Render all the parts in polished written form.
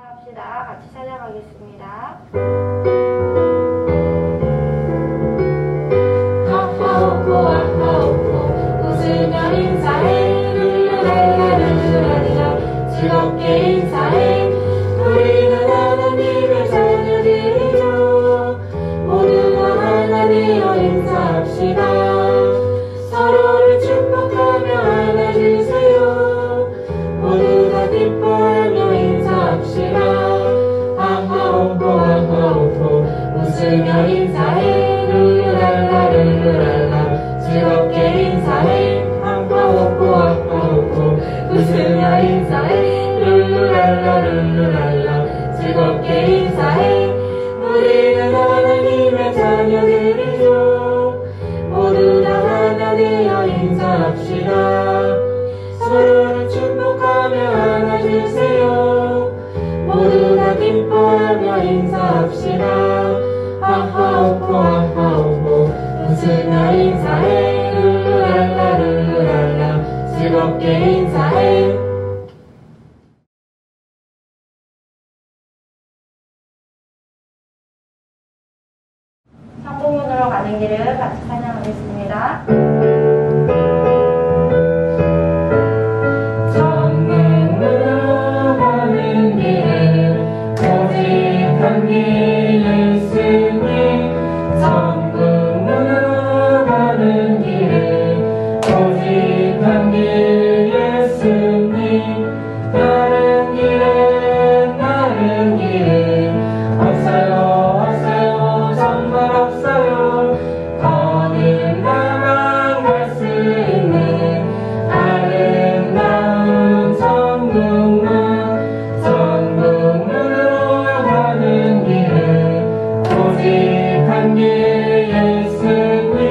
합시다. 같이 찬양하겠습니다. 아하오고 아하오고 웃으며 인사해 룰루랄라 룰루랄라 즐겁게 인사해 우리는 하나님의 자녀들이죠 모두가 하나 되어 인사합시다 서로를 축복하며 안아주세요 모두 다 기뻐하며 인사합시다 아하오고 아하오고 웃으며 인사해 룰루랄라 룰루랄라 즐겁게 인사해 아하오고 아하오고 웃으며 인사해 룰루랄라 룰루랄라 즐겁게 인사해 우리는 하나님의 자녀들이죠 모두 다 하나 되어 인사합시다 서로를 축복하며 안아주세요 모두 다 기뻐하며 인사합시다 아하오고 아하오고 웃으며 인사해 룰루랄라 룰루랄라 즐겁게 인사해 성공문으로 가는 길을 같이 찬양하겠습니다. 천국으로 가는 길은 오직 한 길 예수님 천국으로 가는 길은 오직 한 길 예수님 다른 길은 없어요 없어요 정말 없어요 거듭나만 갈 수 있는 아름다운 천국문으로 가는 길은 오직 한 길 예수님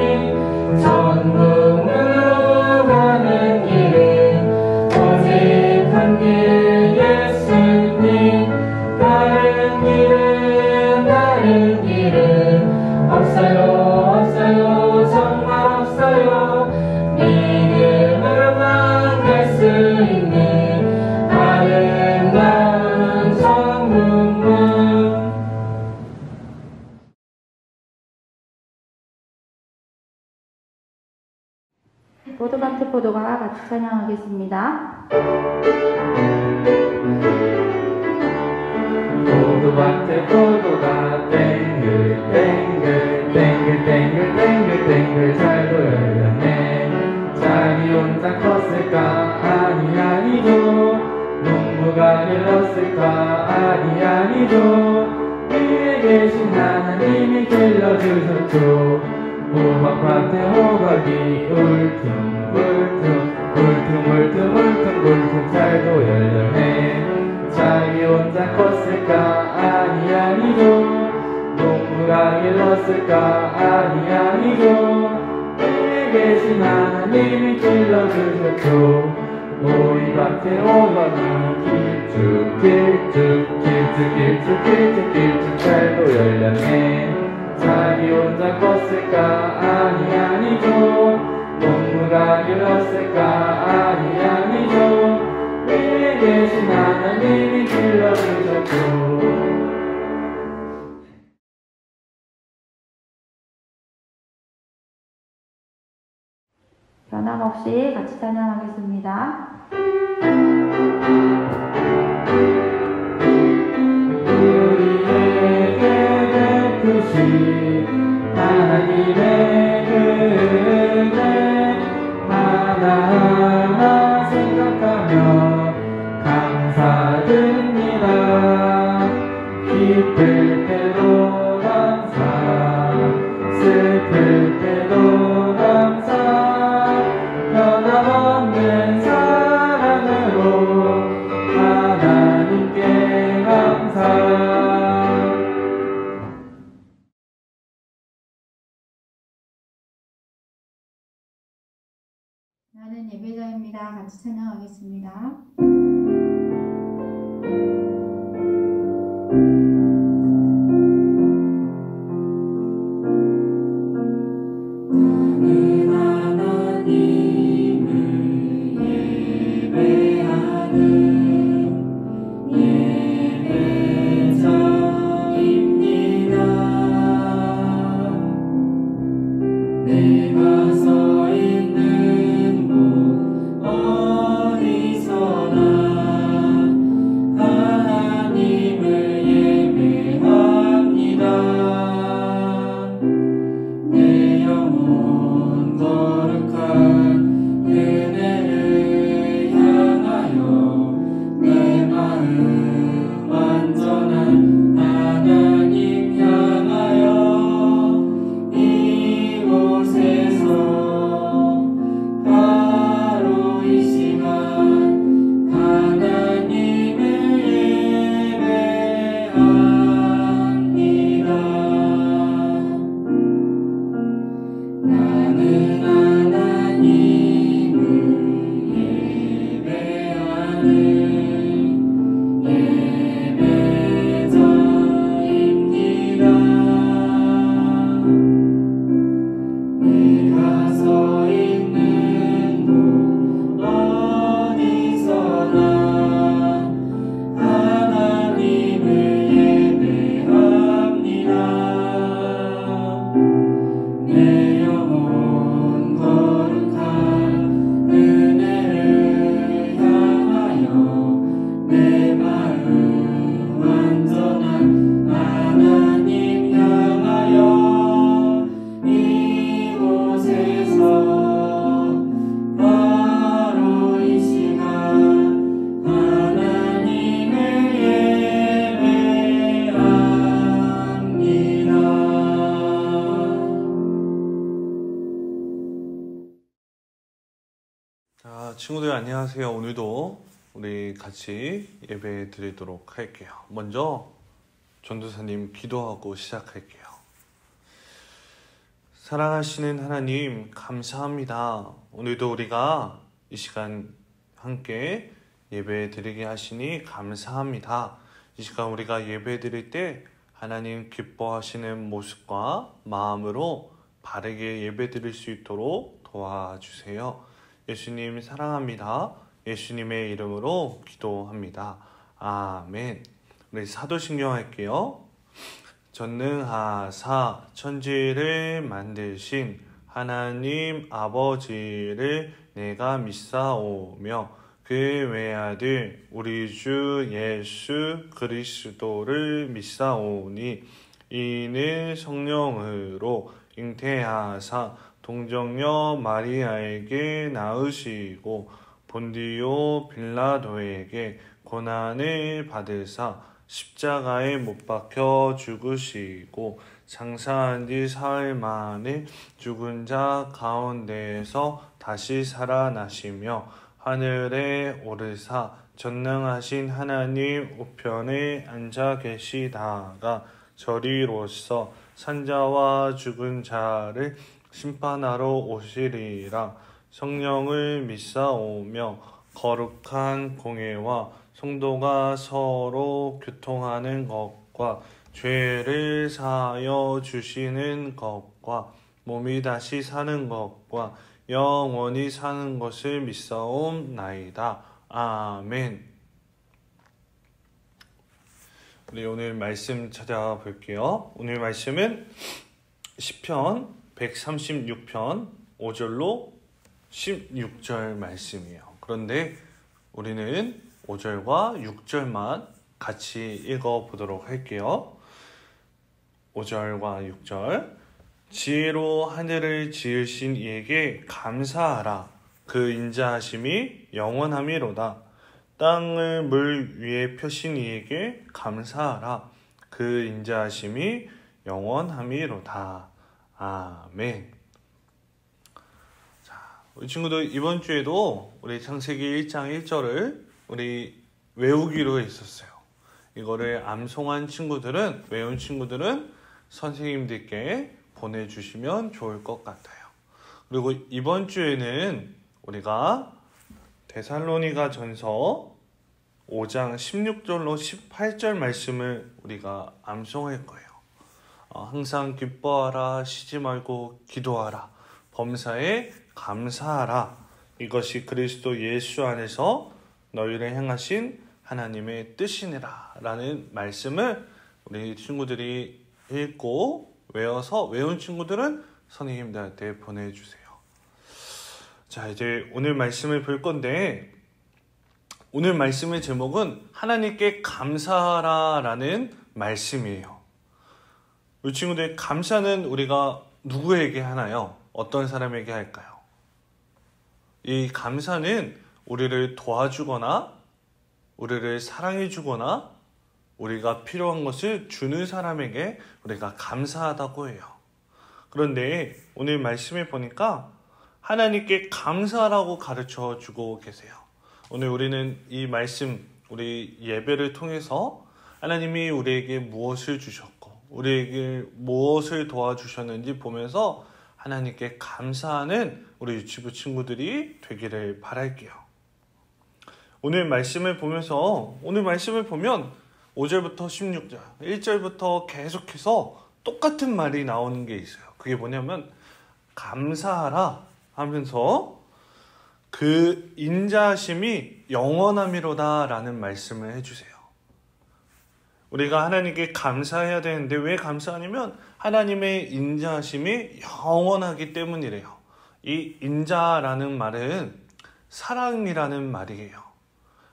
천국문으로 가는 길은 오직 한 길 예수님 다른 길은 없어요 없어요 정말 없어요 믿음으로만 갈 수 있는 아름다운 천국문 포도밭의 포도가 같이 찬양하겠습니다. 포도밭에 포도가 땡글 잘도 열렸네 자기 혼자 컸을까 아니죠 농부가 길렀을까 아니죠 위에 계신 하나님이 길러주셨죠 호박밭에 호박이 울퉁 잘도 열렸네 자기 혼자 컸을까 아니죠 농부가 길렀을까 아니죠 위에 계신 하나님이 길러주셨죠 오이밭에 호박이 길쭉 잘도 열렸네 자기 혼자 컸을까 아니죠 농부가 길렀을까 아니죠 위에 계신 하나님이 길러주셨죠 변함없이 같이 찬양하겠습니다. 우리에게 베푸신 하나님의 은혜 하나하나 생각하며 감사드립니다. 기쁠 때도 감사 슬플 때도 감사 변함없는 사랑으로 하나님께 감사 나는 예배자입니다. 같이 찬양하겠습니다. 예배하는 예배 자, 친구들 안녕하세요. 오늘도 우리 같이 예배 드리도록 할게요. 먼저 전도사님 기도하고 시작할게요. 사랑하시는 하나님 감사합니다. 오늘도 우리가 이 시간 함께 예배 드리게 하시니 감사합니다. 이 시간 우리가 예배 드릴 때 하나님 기뻐하시는 모습과 마음으로 바르게 예배 드릴 수 있도록 도와주세요. 예수님 사랑합니다. 예수님의 이름으로 기도합니다. 아멘. 우리 사도신경 할게요. 전능하사 천지를 만드신 하나님 아버지를 내가 믿사오며 그 외아들 우리 주 예수 그리스도를 믿사오니 이는 성령으로 잉태하사 동정녀 마리아에게 낳으시고 본디오 빌라도에게 고난을 받으사 십자가에 못 박혀 죽으시고 장사한 뒤 사흘 만에 죽은 자 가운데에서 다시 살아나시며 하늘에 오르사 전능하신 하나님 우편에 앉아 계시다가 저리로서 산자와 죽은 자를 심판하러 오시리라. 성령을 믿사오며 거룩한 공회와 성도가 서로 교통하는 것과 죄를 사하여 주시는 것과 몸이 다시 사는 것과 영원히 사는 것을 믿사옵나이다. 아멘. 우리 오늘 말씀 찾아볼게요. 오늘 말씀은 시편 136편 5절로 16절 말씀이에요. 그런데 우리는 5절과 6절만 같이 읽어보도록 할게요. 5절과 6절. 지혜로 하늘을 지으신 이에게 감사하라. 그 인자하심이 영원함이로다. 땅을 물 위에 펴신 이에게 감사하라. 그 인자하심이 영원함이로다. 아멘. 자, 우리 친구들 이번 주에도 우리 창세기 1장 1절을 우리 외우기로 했었어요. 이거를 암송한 친구들은, 외운 친구들은 선생님들께 보내주시면 좋을 것 같아요. 그리고 이번 주에는 우리가 데살로니가 전서 5장 16절로 18절 말씀을 우리가 암송할 거예요. 항상 기뻐하라, 쉬지 말고 기도하라, 범사에 감사하라. 이것이 그리스도 예수 안에서 너희를 향하신 하나님의 뜻이니라 라는 말씀을 우리 친구들이 읽고 외워서 외운 친구들은 선생님들한테 보내주세요. 자, 이제 오늘 말씀을 볼 건데 오늘 말씀의 제목은 하나님께 감사하라 라는 말씀이에요. 우리 친구들 감사는 우리가 누구에게 하나요? 어떤 사람에게 할까요? 이 감사는 우리를 도와주거나 우리를 사랑해주거나 우리가 필요한 것을 주는 사람에게 우리가 감사하다고 해요. 그런데 오늘 말씀에 보니까 하나님께 감사하라고 가르쳐 주고 계세요. 오늘 우리는 이 말씀, 우리 예배를 통해서 하나님이 우리에게 무엇을 주셨고 우리에게 무엇을 도와주셨는지 보면서 하나님께 감사하는 우리 유치부 친구들이 되기를 바랄게요. 오늘 말씀을 보면서 오늘 말씀을 보면 5절부터 16절, 1절부터 계속해서 똑같은 말이 나오는 게 있어요. 그게 뭐냐면 감사하라 하면서 그 인자하심이 영원함이로다 라는 말씀을 해주세요. 우리가 하나님께 감사해야 되는데 왜 감사하냐면 하나님의 인자하심이 영원하기 때문이래요. 이 인자라는 말은 사랑이라는 말이에요.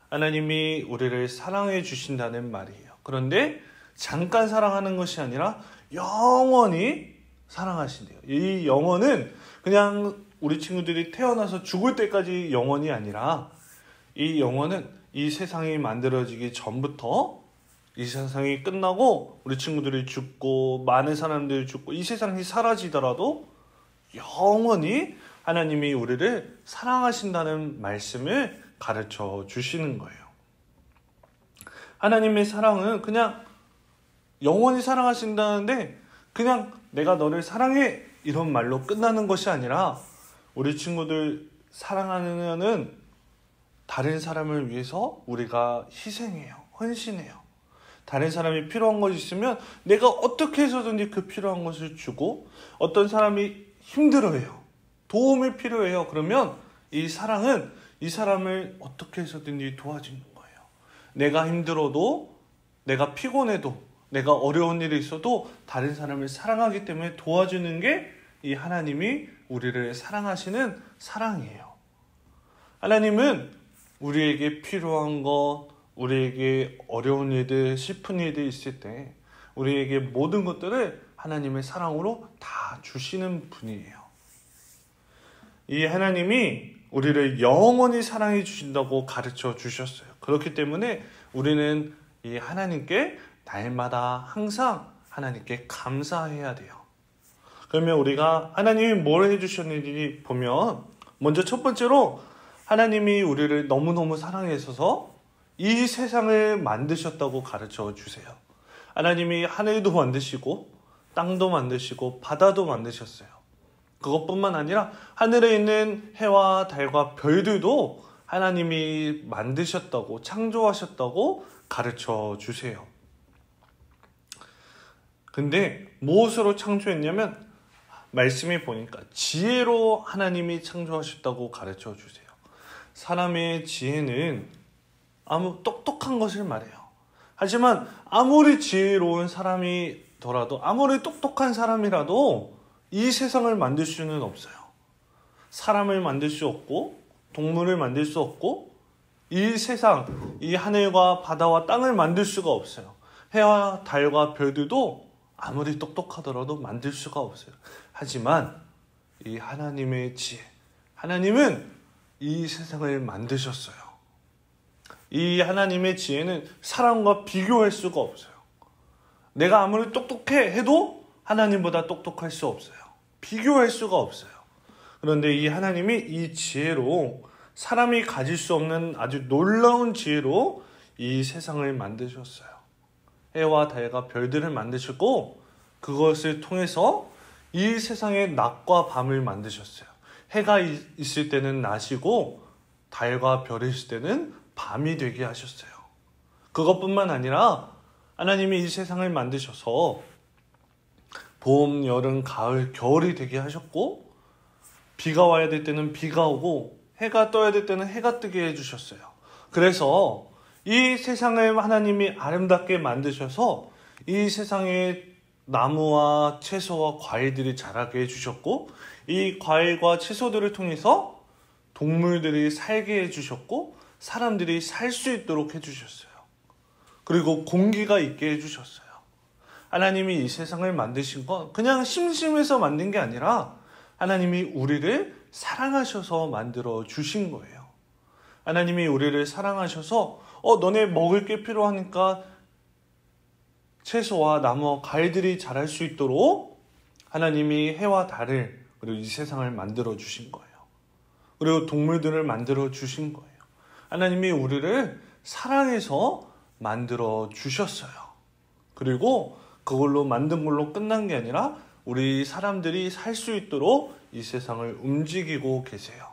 하나님이 우리를 사랑해 주신다는 말이에요. 그런데 잠깐 사랑하는 것이 아니라 영원히 사랑하신대요. 이 영원은 그냥 우리 친구들이 태어나서 죽을 때까지 영원이 아니라 이 영원은 이 세상이 만들어지기 전부터 이 세상이 끝나고 우리 친구들이 죽고 많은 사람들이 죽고 이 세상이 사라지더라도 영원히 하나님이 우리를 사랑하신다는 말씀을 가르쳐 주시는 거예요. 하나님의 사랑은 그냥 영원히 사랑하신다는데 그냥 내가 너를 사랑해 이런 말로 끝나는 것이 아니라 우리 친구들 사랑하는 다른 사람을 위해서 우리가 희생해요. 헌신해요. 다른 사람이 필요한 것이 있으면 내가 어떻게 해서든지 그 필요한 것을 주고, 어떤 사람이 힘들어해요. 도움이 필요해요. 그러면 이 사랑은 이 사람을 어떻게 해서든지 도와주는 거예요. 내가 힘들어도, 내가 피곤해도, 내가 어려운 일이 있어도 다른 사람을 사랑하기 때문에 도와주는 게 이 하나님이 우리를 사랑하시는 사랑이에요. 하나님은 우리에게 필요한 것, 우리에게 어려운 일들, 슬픈 일들 있을 때 우리에게 모든 것들을 하나님의 사랑으로 다 주시는 분이에요. 이 하나님이 우리를 영원히 사랑해 주신다고 가르쳐 주셨어요. 그렇기 때문에 우리는 이 하나님께 날마다 항상 하나님께 감사해야 돼요. 그러면 우리가 하나님이 뭘 해주셨는지 보면, 먼저 첫 번째로 하나님이 우리를 너무너무 사랑하셔서 이 세상을 만드셨다고 가르쳐 주세요. 하나님이 하늘도 만드시고 땅도 만드시고 바다도 만드셨어요. 그것뿐만 아니라 하늘에 있는 해와 달과 별들도 하나님이 만드셨다고, 창조하셨다고 가르쳐 주세요. 근데 무엇으로 창조했냐면, 말씀에 보니까 지혜로 하나님이 창조하셨다고 가르쳐 주세요. 사람의 지혜는 아무 똑똑한 것을 말해요. 하지만 아무리 지혜로운 사람이더라도, 아무리 똑똑한 사람이라도 이 세상을 만들 수는 없어요. 사람을 만들 수 없고 동물을 만들 수 없고 이 세상, 이 하늘과 바다와 땅을 만들 수가 없어요. 해와 달과 별들도 아무리 똑똑하더라도 만들 수가 없어요. 하지만 이 하나님의 지혜, 하나님은 이 세상을 만드셨어요. 이 하나님의 지혜는 사람과 비교할 수가 없어요. 내가 아무리 똑똑해 해도 하나님보다 똑똑할 수 없어요. 비교할 수가 없어요. 그런데 이 하나님이 이 지혜로, 사람이 가질 수 없는 아주 놀라운 지혜로 이 세상을 만드셨어요. 해와 달과 별들을 만드시고, 그것을 통해서 이 세상의 낮과 밤을 만드셨어요. 해가 있을 때는 낮이고 달과 별이 있을 때는 밤이 되게 하셨어요. 그것뿐만 아니라 하나님이 이 세상을 만드셔서 봄, 여름, 가을, 겨울이 되게 하셨고, 비가 와야 될 때는 비가 오고 해가 떠야 될 때는 해가 뜨게 해주셨어요. 그래서 이 세상을 하나님이 아름답게 만드셔서 이 세상에 나무와 채소와 과일들이 자라게 해주셨고, 이 과일과 채소들을 통해서 동물들이 살게 해주셨고, 사람들이 살 수 있도록 해주셨어요. 그리고 공기가 있게 해주셨어요. 하나님이 이 세상을 만드신 건 그냥 심심해서 만든 게 아니라 하나님이 우리를 사랑하셔서 만들어 주신 거예요. 하나님이 우리를 사랑하셔서 너네 먹을 게 필요하니까 채소와 나무와 과일들이 자랄 수 있도록 하나님이 해와 달을, 그리고 이 세상을 만들어 주신 거예요. 그리고 동물들을 만들어 주신 거예요. 하나님이 우리를 사랑해서 만들어 주셨어요. 그리고 그걸로 만든 걸로 끝난 게 아니라 우리 사람들이 살 수 있도록 이 세상을 움직이고 계세요.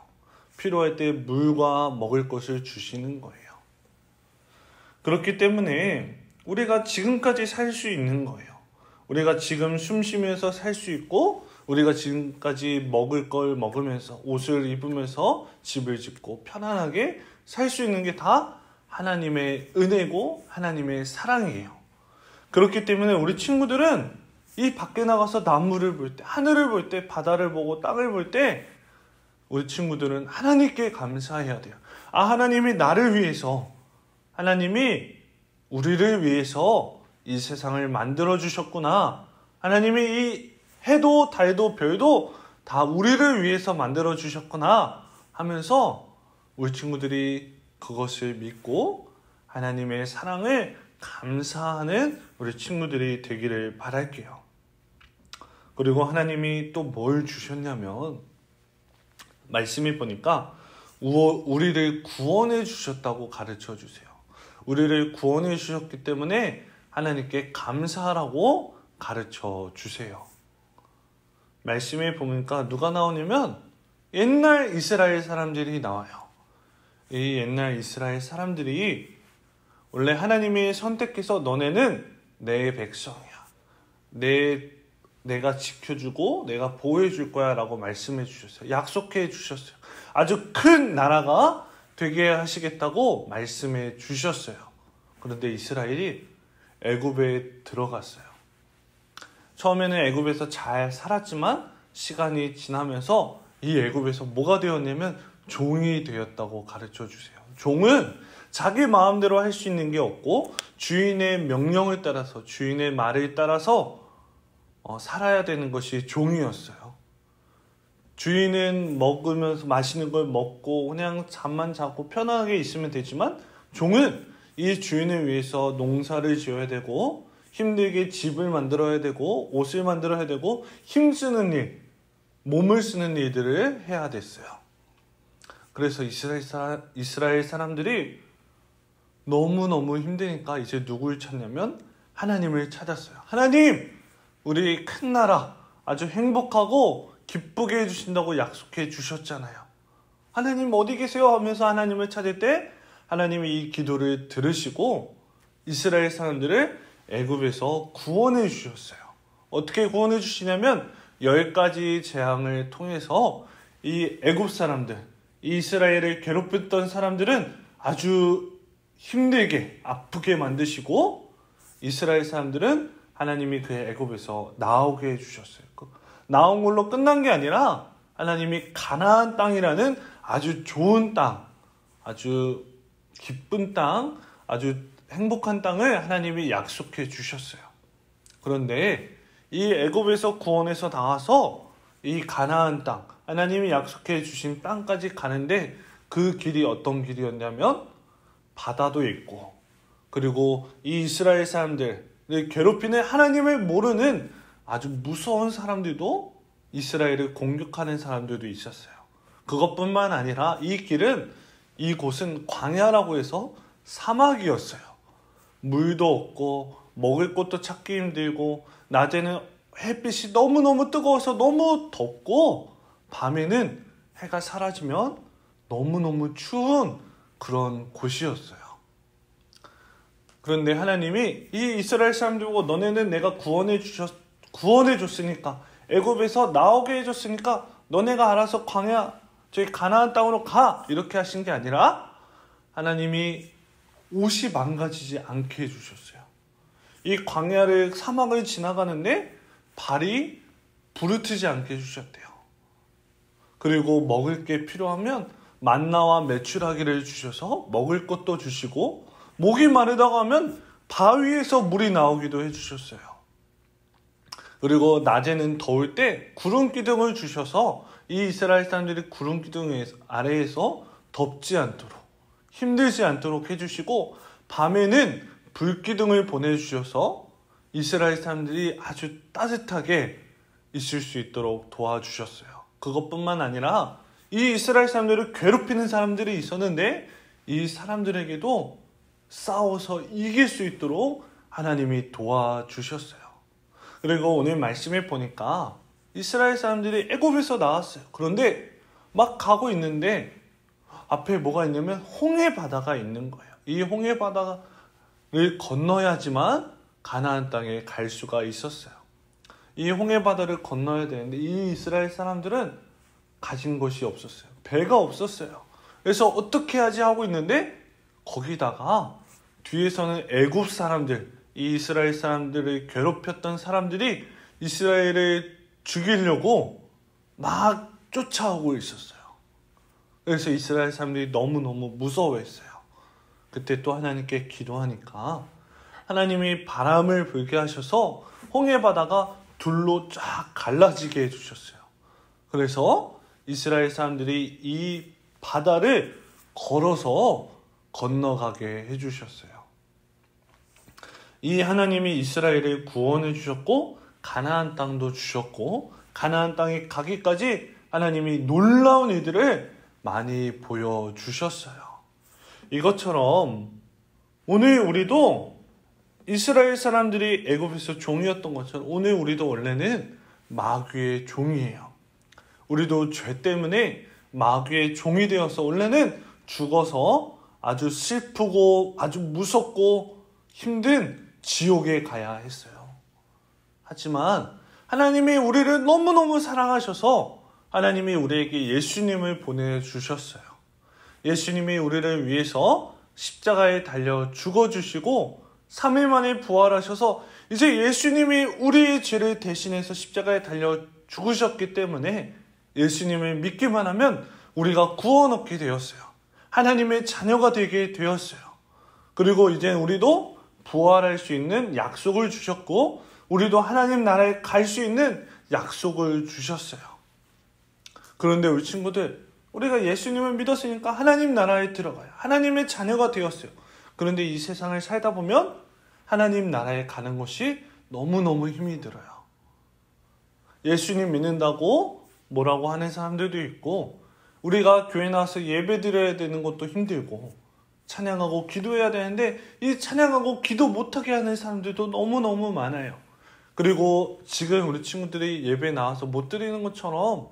필요할 때 물과 먹을 것을 주시는 거예요. 그렇기 때문에 우리가 지금까지 살 수 있는 거예요. 우리가 지금 숨 쉬면서 살 수 있고, 우리가 지금까지 먹을 걸 먹으면서, 옷을 입으면서, 집을 짓고 편안하게 살 수 있는 게 다 하나님의 은혜고 하나님의 사랑이에요. 그렇기 때문에 우리 친구들은 이 밖에 나가서 나무를 볼 때, 하늘을 볼 때, 바다를 보고 땅을 볼 때 우리 친구들은 하나님께 감사해야 돼요. 하나님이 나를 위해서, 하나님이 우리를 위해서 이 세상을 만들어 주셨구나. 하나님이 이 해도 달도 별도 다 우리를 위해서 만들어 주셨구나 하면서 우리 친구들이 그것을 믿고 하나님의 사랑을 감사하는 우리 친구들이 되기를 바랄게요. 그리고 하나님이 또 뭘 주셨냐면, 말씀이 보니까 우리를 구원해 주셨다고 가르쳐 주세요. 우리를 구원해 주셨기 때문에 하나님께 감사하라고 가르쳐 주세요. 말씀에 보니까 누가 나오냐면 옛날 이스라엘 사람들이 나와요. 이 옛날 이스라엘 사람들이 원래 하나님이 선택해서 너네는 내 백성이야. 내가 지켜주고 내가 보호해 줄 거야 라고 말씀해 주셨어요. 약속해 주셨어요. 아주 큰 나라가 되게 하시겠다고 말씀해 주셨어요. 그런데 이스라엘이 애굽에 들어갔어요. 처음에는 애굽에서 잘 살았지만 시간이 지나면서 이 애굽에서 뭐가 되었냐면 종이 되었다고 가르쳐 주세요. 종은 자기 마음대로 할 수 있는 게 없고 주인의 명령을 따라서 주인의 말을 따라서 살아야 되는 것이 종이었어요. 주인은 먹으면서 맛있는 걸 먹고 그냥 잠만 자고 편하게 있으면 되지만 종은 이 주인을 위해서 농사를 지어야 되고 힘들게 집을 만들어야 되고 옷을 만들어야 되고 힘쓰는 일, 몸을 쓰는 일들을 해야 됐어요. 그래서 이스라엘 사람들이 너무너무 힘드니까 이제 누굴 찾냐면 하나님을 찾았어요. 하나님! 우리 큰 나라 아주 행복하고 기쁘게 해주신다고 약속해 주셨잖아요. 하나님 어디 계세요? 하면서 하나님을 찾을 때 하나님이 이 기도를 들으시고 이스라엘 사람들을 애굽에서 구원해 주셨어요. 어떻게 구원해 주시냐면 10가지 재앙을 통해서 이 애굽 사람들, 이 이스라엘을 괴롭혔던 사람들은 아주 힘들게 아프게 만드시고 이스라엘 사람들은 하나님이 그 애굽에서 나오게 해주셨어요. 나온 걸로 끝난 게 아니라 하나님이 가나안 땅이라는 아주 좋은 땅, 아주 기쁜 땅, 아주 행복한 땅을 하나님이 약속해 주셨어요. 그런데 이 애굽에서 구원해서 나와서 이 가나안 땅, 하나님이 약속해 주신 땅까지 가는데 그 길이 어떤 길이었냐면 바다도 있고 그리고 이 이스라엘 사람들을 괴롭히는 하나님을 모르는 아주 무서운 사람들도 이스라엘을 공격하는 사람들도 있었어요. 그것뿐만 아니라 이곳은 광야라고 해서 사막이었어요. 물도 없고 먹을 것도 찾기 힘들고 낮에는 햇빛이 너무너무 뜨거워서 너무 덥고 밤에는 해가 사라지면 너무너무 추운 그런 곳이었어요. 그런데 하나님이 이 이스라엘 사람들 보고 너네는 내가 구원해 줬으니까 애굽에서 나오게 해줬으니까 너네가 알아서 광야 저희 가나안 땅으로 가 이렇게 하신 게 아니라 하나님이 옷이 망가지지 않게 해주셨어요. 이 광야를 사막을 지나가는데 발이 부르트지 않게 해주셨대요. 그리고 먹을 게 필요하면 만나와 메추라기를 주셔서 먹을 것도 주시고 목이 마르다가 하면 바위에서 물이 나오기도 해주셨어요. 그리고 낮에는 더울 때 구름 기둥을 주셔서 이 이스라엘 사람들이 구름 기둥 아래에서 덥지 않도록 힘들지 않도록 해주시고 밤에는 불기둥을 보내주셔서 이스라엘 사람들이 아주 따뜻하게 있을 수 있도록 도와주셨어요. 그것뿐만 아니라 이 이스라엘 사람들을 괴롭히는 사람들이 있었는데 이 사람들에게도 싸워서 이길 수 있도록 하나님이 도와주셨어요. 그리고 오늘 말씀에 보니까 이스라엘 사람들이 애굽에서 나왔어요. 그런데 막 가고 있는데 앞에 뭐가 있냐면 홍해 바다가 있는 거예요. 이 홍해 바다를 건너야지만 가나안 땅에 갈 수가 있었어요. 이 홍해 바다를 건너야 되는데 이 이스라엘 사람들은 가진 것이 없었어요. 배가 없었어요. 그래서 어떻게 하지 하고 있는데 거기다가 뒤에서는 애굽 사람들, 이 이스라엘 사람들을 괴롭혔던 사람들이 이스라엘을 죽이려고 막 쫓아오고 있었어요. 그래서 이스라엘 사람들이 너무너무 무서워했어요. 그때 또 하나님께 기도하니까 하나님이 바람을 불게 하셔서 홍해 바다가 둘로 쫙 갈라지게 해주셨어요. 그래서 이스라엘 사람들이 이 바다를 걸어서 건너가게 해주셨어요. 이 하나님이 이스라엘을 구원해 주셨고 가나안 땅도 주셨고 가나안 땅에 가기까지 하나님이 놀라운 일들을 많이 보여주셨어요. 이것처럼 오늘 우리도 이스라엘 사람들이 애굽에서 종이었던 것처럼 오늘 우리도 원래는 마귀의 종이에요. 우리도 죄 때문에 마귀의 종이 되어서 원래는 죽어서 아주 슬프고 아주 무섭고 힘든 지옥에 가야 했어요. 하지만 하나님이 우리를 너무너무 사랑하셔서 하나님이 우리에게 예수님을 보내주셨어요. 예수님이 우리를 위해서 십자가에 달려 죽어주시고 3일 만에 부활하셔서 이제 예수님이 우리의 죄를 대신해서 십자가에 달려 죽으셨기 때문에 예수님을 믿기만 하면 우리가 구원 얻게 되었어요. 하나님의 자녀가 되게 되었어요. 그리고 이제 우리도 부활할 수 있는 약속을 주셨고 우리도 하나님 나라에 갈 수 있는 약속을 주셨어요. 그런데 우리 친구들, 우리가 예수님을 믿었으니까 하나님 나라에 들어가요. 하나님의 자녀가 되었어요. 그런데 이 세상을 살다 보면 하나님 나라에 가는 것이 너무너무 힘이 들어요. 예수님 믿는다고 뭐라고 하는 사람들도 있고 우리가 교회 나와서 예배 드려야 되는 것도 힘들고 찬양하고 기도해야 되는데 이 찬양하고 기도 못하게 하는 사람들도 너무너무 많아요. 그리고 지금 우리 친구들이 예배 나와서 못 드리는 것처럼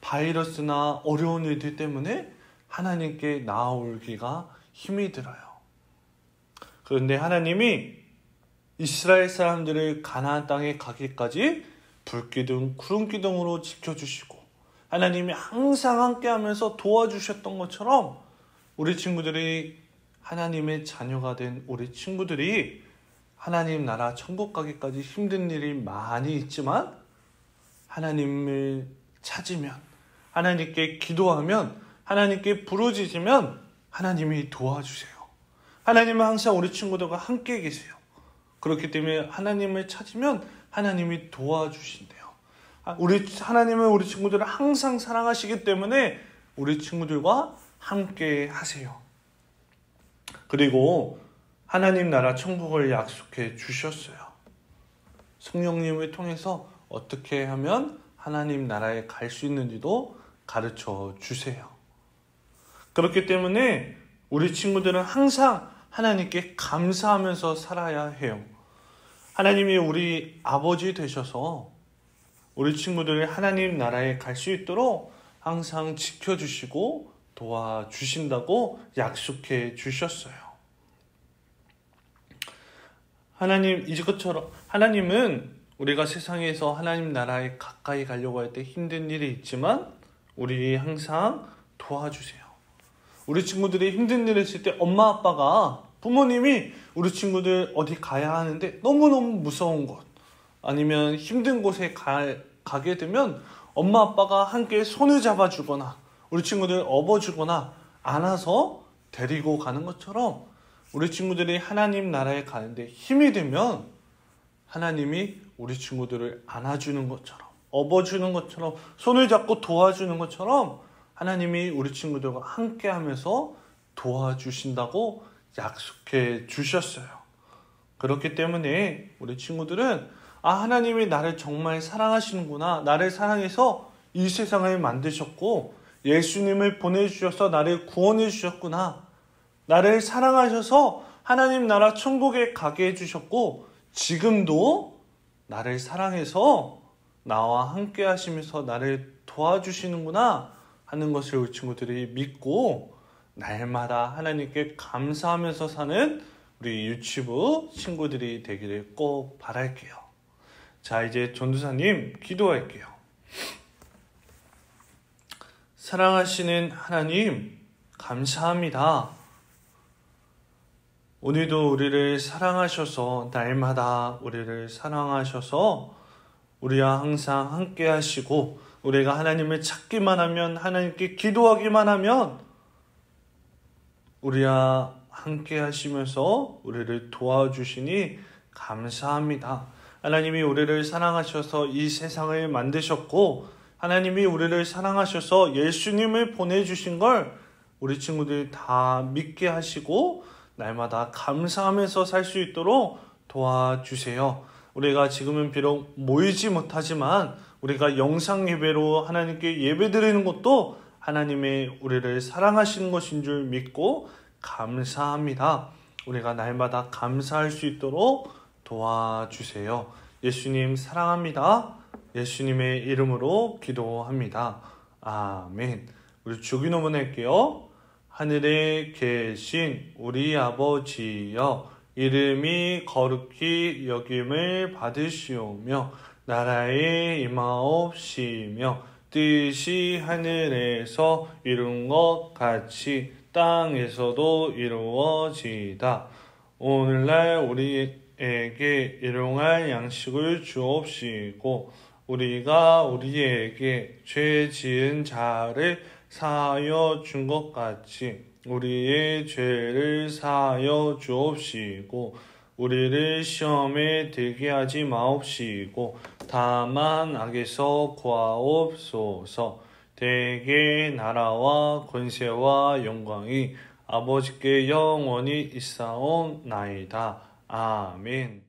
바이러스나 어려운 일들 때문에 하나님께 나아오기가 힘이 들어요. 그런데 하나님이 이스라엘 사람들을 가나안 땅에 가기까지 불기둥, 구름기둥으로 지켜주시고 하나님이 항상 함께하면서 도와주셨던 것처럼 우리 친구들이 하나님의 자녀가 된 우리 친구들이 하나님 나라 천국 가기까지 힘든 일이 많이 있지만 하나님을 찾으면 하나님께 기도하면 하나님께 부르짖으면 하나님이 도와주세요. 하나님은 항상 우리 친구들과 함께 계세요. 그렇기 때문에 하나님을 찾으면 하나님이 도와주신대요. 하나님은 우리 친구들을 항상 사랑하시기 때문에 우리 친구들과 함께 하세요. 그리고 하나님 나라 천국을 약속해 주셨어요. 성령님을 통해서 어떻게 하면 하나님 나라에 갈 수 있는지도 가르쳐 주세요. 그렇기 때문에 우리 친구들은 항상 하나님께 감사하면서 살아야 해요. 하나님이 우리 아버지 되셔서 우리 친구들이 하나님 나라에 갈 수 있도록 항상 지켜주시고 도와주신다고 약속해 주셨어요. 이것처럼 하나님은 우리가 세상에서 하나님 나라에 가까이 가려고 할 때 힘든 일이 있지만 우리 항상 도와주세요. 우리 친구들이 힘든 일을 했을 때 엄마 아빠가 부모님이 우리 친구들 어디 가야 하는데 너무너무 무서운 곳 아니면 힘든 곳에 가게 되면 엄마 아빠가 함께 손을 잡아주거나 우리 친구들 업어주거나 안아서 데리고 가는 것처럼 우리 친구들이 하나님 나라에 가는데 힘이 되면 하나님이 우리 친구들을 안아주는 것처럼 업어주는 것처럼 손을 잡고 도와주는 것처럼 하나님이 우리 친구들과 함께 하면서 도와주신다고 약속해 주셨어요. 그렇기 때문에 우리 친구들은 하나님이 나를 정말 사랑하시는구나. 나를 사랑해서 이 세상을 만드셨고 예수님을 보내주셔서 나를 구원해 주셨구나. 나를 사랑하셔서 하나님 나라 천국에 가게 해주셨고 지금도 나를 사랑해서 나와 함께 하시면서 나를 도와주시는구나 하는 것을 우리 친구들이 믿고 날마다 하나님께 감사하면서 사는 우리 유치부 친구들이 되기를 꼭 바랄게요. 자, 이제 전도사님 기도할게요. 사랑하시는 하나님 감사합니다. 오늘도 우리를 사랑하셔서 날마다 우리를 사랑하셔서 우리와 항상 함께 하시고 우리가 하나님을 찾기만 하면 하나님께 기도하기만 하면 우리와 함께 하시면서 우리를 도와주시니 감사합니다. 하나님이 우리를 사랑하셔서 이 세상을 만드셨고 하나님이 우리를 사랑하셔서 예수님을 보내주신 걸 우리 친구들 다 믿게 하시고 날마다 감사하면서 살 수 있도록 도와주세요. 우리가 지금은 비록 모이지 못하지만 우리가 영상 예배로 하나님께 예배 드리는 것도 하나님의 우리를 사랑하시는 것인 줄 믿고 감사합니다. 우리가 날마다 감사할 수 있도록 도와주세요. 예수님 사랑합니다. 예수님의 이름으로 기도합니다. 아멘. 우리 주기도문 할게요. 하늘에 계신 우리 아버지여, 이름이 거룩히 여김을 받으시오며 나라에 임하옵시며 뜻이 하늘에서 이룬 것 같이 땅에서도 이루어지이다. 오늘날 우리에게 일용할 양식을 주옵시고 우리가 우리에게 죄 지은 자를 사하여 준 것 같이 우리의 죄를 사하여 주옵시고 우리를 시험에 들게 하지 마옵시고 다만 악에서 구하옵소서. 대개 나라와 권세와 영광이 아버지께 영원히 있사옵나이다. 아멘.